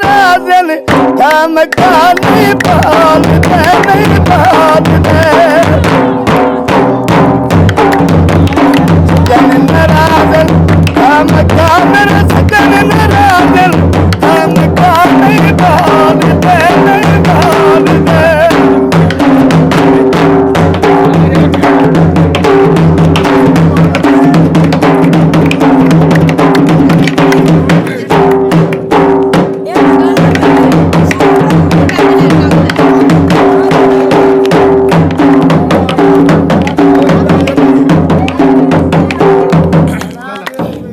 नाराजन हम काली बाल नहीं बाल सजन नाराजन हम कामर सजन नाराजन हम काली बाल नहीं बाल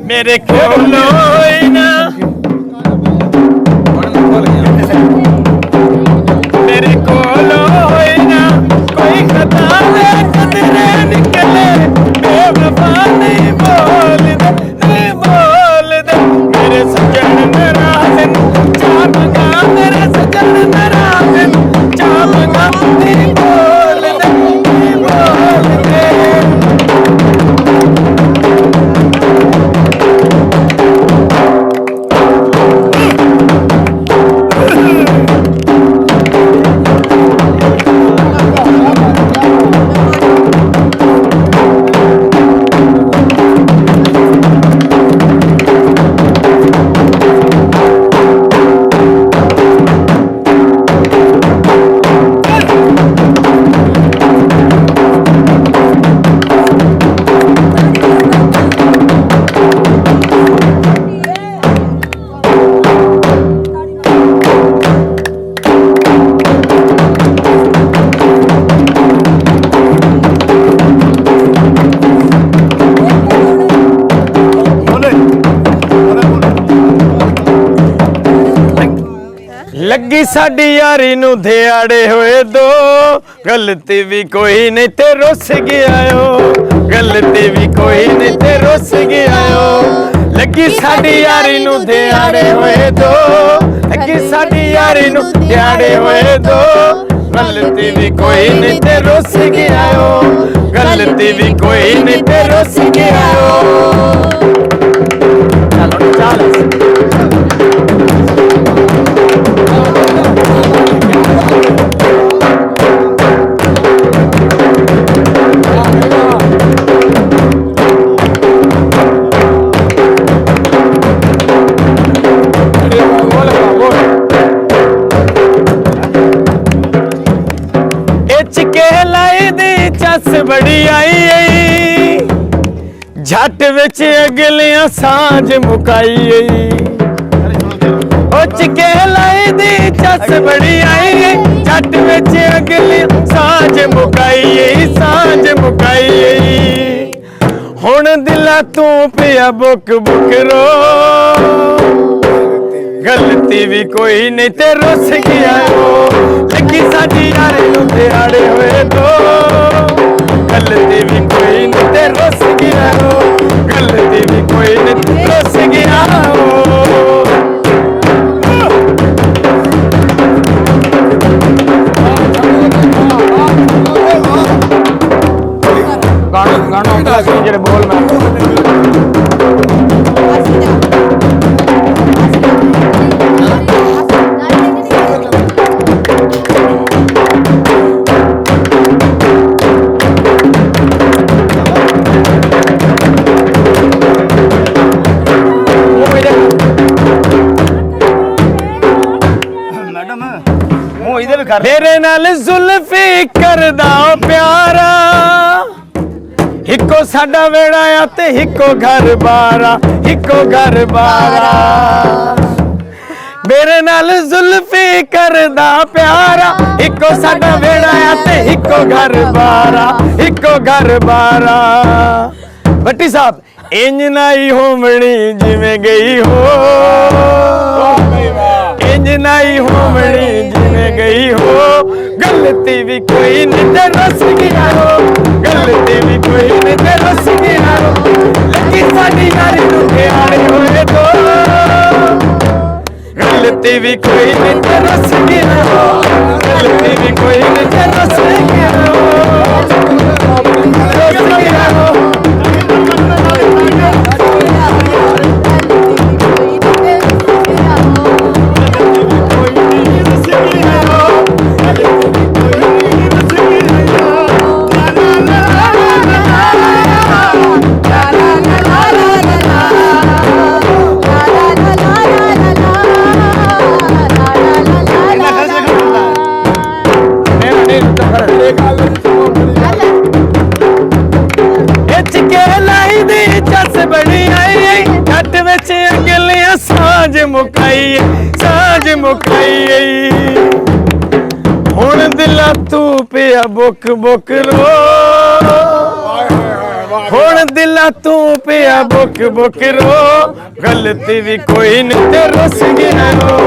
मेरे कोलो ना मेरे कोलो ना कोई खता दे कदरे निकले बेवफा नहीं बोल दे मेरे सजन नाराजन चाबगा मेरे सजन नाराजन चाबगा नहीं बोल दे लगी साडी यारी नू ध्याड़े होए दो गलती भी कोई नहीं ते रुस गया गलती भी कोई नहीं ते रुस गया लगी साडी यारी नू ध्याड़े होए दो लगी साडी यारी नू ध्याड़े होए दो गलती भी कोई नहीं ते रुस गया गलती भी कोई नहीं ते रुस गया चलो चलो बड़ी आई झट विच अगलियां सांझ मुकाई चिके लाई दी चस बड़ी आई झट विच अगलियां सांझ मुकाई हुण दिला तू पिया बुक बुक रो गलती भी कोई नहीं ते रुस गया लगी साडी यारी नू ध्याड़े होए दो गलती भी कोई नहीं ते रुस गया गलती भी कोई नहीं ते रुस गया गाना जेड़े बोल मैं मेरे नाल जुल्फी करदा प्यारा हिको साडा वेड़ा आ ते हिको घर बारा मेरे नाल जुल्फी करदा प्यारा हिको साडा वेड़ा आ ते हिको घर बारा भट्टी साहब इंज नाई होमणी जिवें गई हो इंज नाई होमणी जिवें गई हो गलती भी कोई नहीं ते रुस गया हो गलती भी कोई नहीं ते रुस गया हो लगी साडी यारी नू ध्याड़े होए दो गलती भी कोई नहीं ते रुस गया हो गलती भी कोई नहीं ते रुस गया हो च अगलियां साझ मुकाई हुण दिला तू पिया बुक बुक रो हुण दिला तू पिया बुक बुक रो गलती भी कोई नहीं ते रुस गया रो